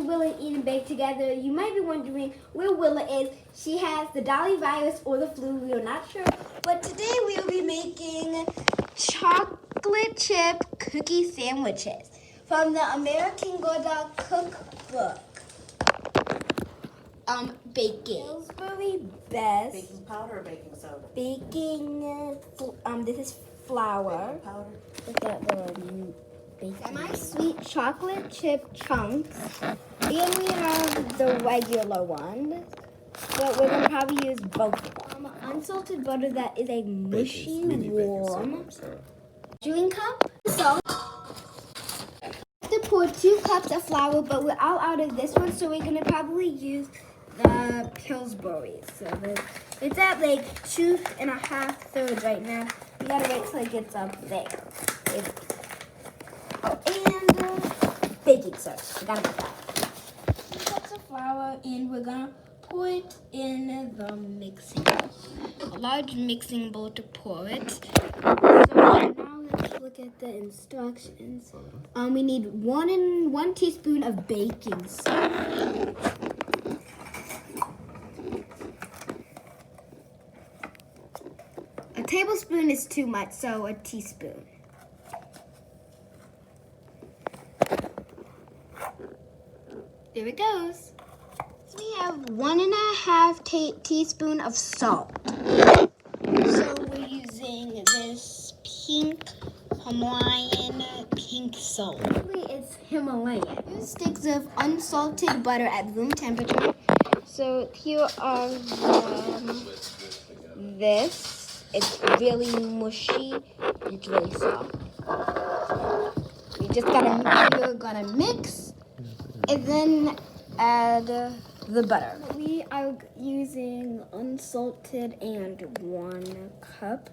Willa and Eden bake together. You might be wondering where Willa is. She has the Dolly virus or the flu. We are not sure. But today we will be making chocolate chip cookie sandwiches from the American Girl Dog cookbook. Baking. Pillsbury Best. Baking powder or baking soda? This is flour. Baking powder. Look at the semi-sweet chocolate chip chunks. And we have the regular one. But we're going to probably use both of them. Unsalted butter that is a mushy, warm measuring cup. So, to pour 2 cups of flour, but we're all out of this one, so we're going to probably use the Pillsbury. So it's at like 2.5 thirds right now. We gotta wait till it gets up there. And baking soda. Forgot about that. 2 cups of flour, and we're gonna pour it in the mixing bowl. A large mixing bowl to pour it. So now let's look at the instructions. We need 1 teaspoon of baking soda. A tablespoon is too much, so a teaspoon. There it goes. So we have 1.5 teaspoon of salt. So we're using this pink Himalayan pink salt. It's Himalayan. 2 sticks of unsalted butter at room temperature. So here are this. It's really mushy. It's really soft. You're gonna mix and then add the butter. We are using unsalted and 1 cup.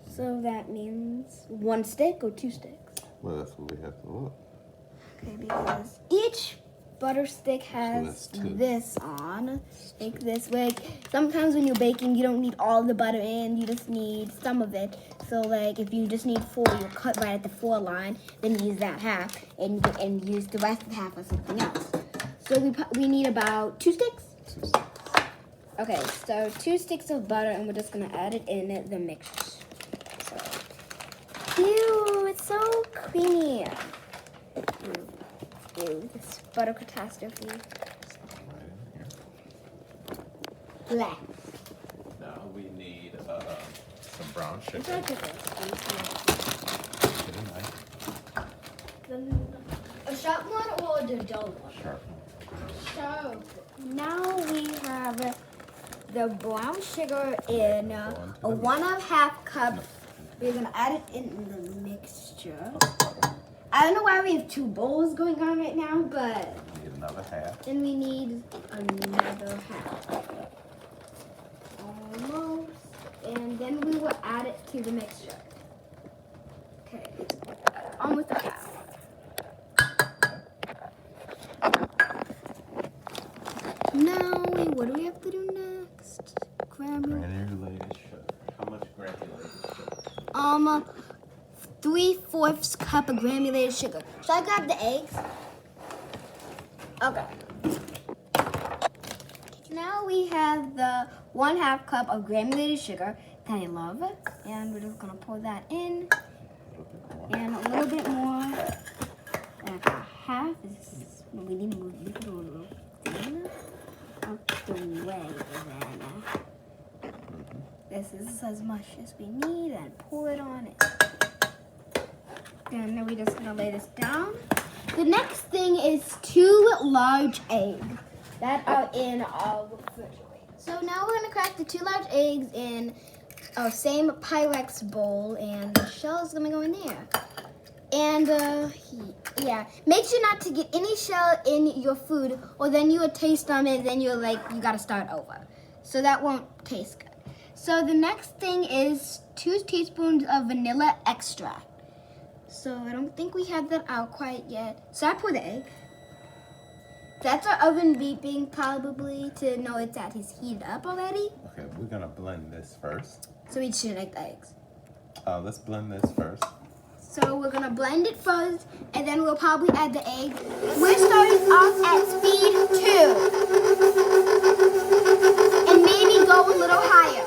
So that means 1 stick or 2 sticks. Well, that's what we have to look. Okay, because each butter stick has this on, like this. Like sometimes when you're baking, you don't need all the butter in, you just need some of it. So like if you just need 4, you'll cut right at the 4 line, then use that half and use the rest of the half for something else. So we need about 2 sticks. 2 sticks. Okay, so 2 sticks of butter, and we're just gonna add it in the mixture. So, ew, it's so creamy. Ew, this butter catastrophe. Black. Now we need some brown sugar. Should I get this? A sharp one or the dull one? Sharp. So now we have the brown sugar in a 1.5 cup. We're gonna add it in the mixture. I don't know why we have 2 bowls going on right now, but We need another half. then we need another half. Almost. And then we will add it to the mixture. Okay, almost a half. Now, what do we have to do next? Granulated sugar. How much granulated sugar? 3/4 cup of granulated sugar. Should I grab the eggs? Okay. Now we have the 1/2 cup of granulated sugar that I love, and we're just gonna pour that in, and a little bit more. And about half is we need to move this a little out the way. Then this is as much as we need, and pour it on it. And then we're just gonna lay this down. The next thing is 2 large eggs that are in our refrigerator. So now we're gonna crack the 2 large eggs in our same Pyrex bowl, and the shell is gonna go in there. And yeah, make sure not to get any shell in your food, or then you will taste them and then you're like, you gotta start over. So that won't taste good. So the next thing is 2 teaspoons of vanilla extract. So I don't think we have that out quite yet. So I pour the egg. That's our oven beeping probably to know it's heated up already. Okay, we're gonna blend this first. So we should like the eggs. Let's blend this first. So we're gonna blend it first, and then we'll probably add the egg. We're starting off at speed 2, and maybe go a little higher.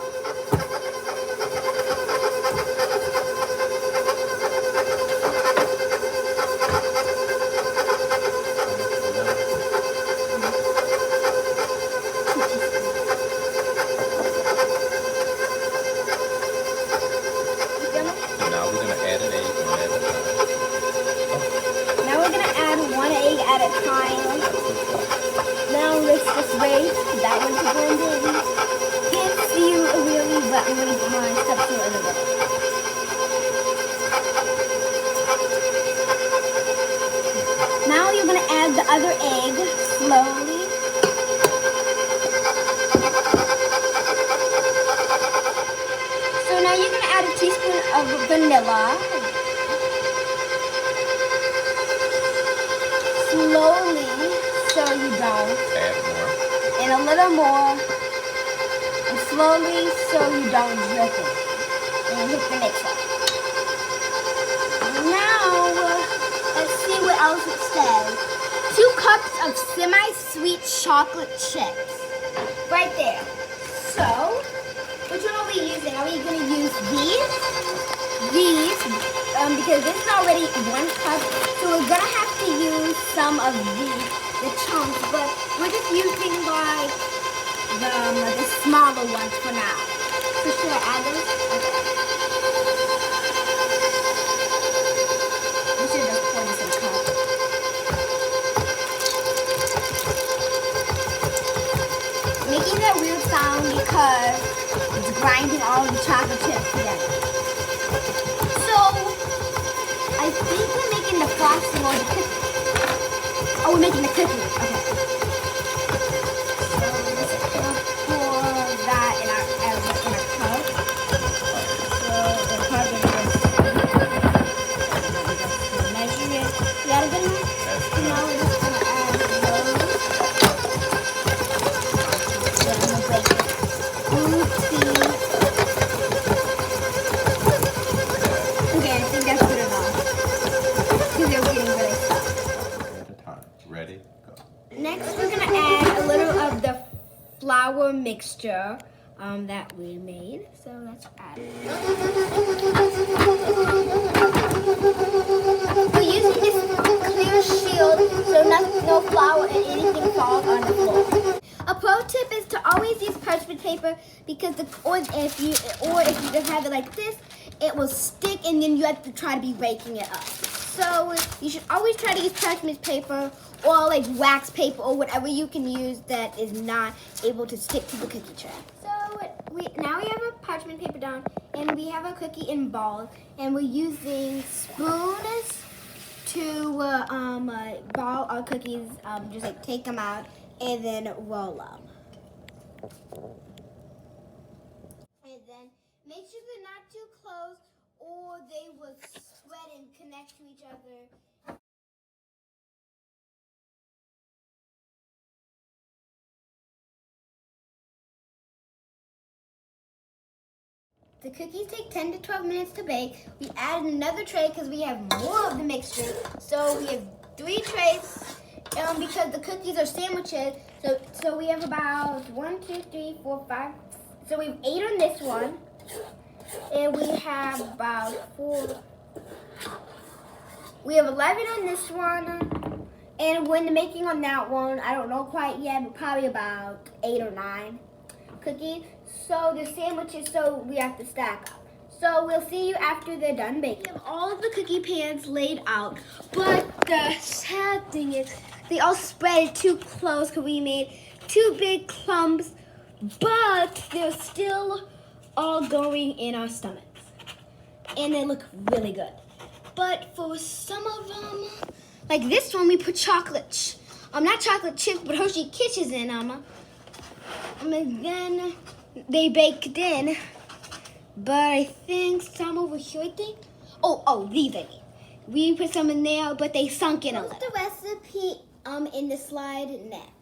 Now you're going to add the other egg slowly. So now you're going to add a teaspoon of vanilla. Slowly, so you don't. Add more. And a little more. And slowly, so you don't drip it. And hit the mixer. Now, let's see what else it says. 2 cups of semi-sweet chocolate chips. Right there. So, which one are we using? Are we going to use these? Because this is already 1 cup. So we're going to have to use some of the chunks. But we're just using like the smaller ones for now. So should I add them? Okay. We should just pour this in a cup. Making that weird sound because it's grinding all the chocolate chips together. So, I think we're making the frosting or the cookie. Oh, we're making the cookie. Okay. So, we're just going to pour that in a cup. So, the cup is just measure it. You got a good enough? So now we're just going to add those. Then we'll break it. Okay, I think that's good enough. Because they're getting really stuck. At a time. Ready? Go. Next, we're going to add a little of the flour mixture that we made. So let's add it. We're using this clear shield so no flour and anything falls on the floor. A pro tip is to always use parchment paper because or if you just have it like this, it will stick and then you have to try to be raking it up. So you should always try to use parchment paper or like wax paper or whatever you can use that is not able to stick to the cookie tray. So now we have a parchment paper down and we have a cookie in balls and we're using spoons to ball our cookies, just like take them out and then roll them. And then make sure they're not too close or they will spread and connect to each other. The cookies take 10 to 12 minutes to bake. We added another tray because we have more of the mixture. So we have 3 trays because the cookies are sandwiches. So we have about 1, 2, 3, 4, 5. So we have 8 on this one. And we have about 4. We have 11 on this one. And when the making on that one, I don't know quite yet, but probably about 8 or 9 cookies. So the sandwiches, so we have to stack up. So we'll see you after they're done baking. We have all of the cookie pans laid out, but the sad thing is they all spread too close because we made 2 big clumps, but they're still all going in our stomachs. And they look really good. But for some of them, like this one, we put chocolate, not chocolate chips, but Hershey Kisses in them. And then they baked in, but I think some over here, I think. Oh, these I mean. We put some in there, but they sunk in a little. Post the recipe in the slide next.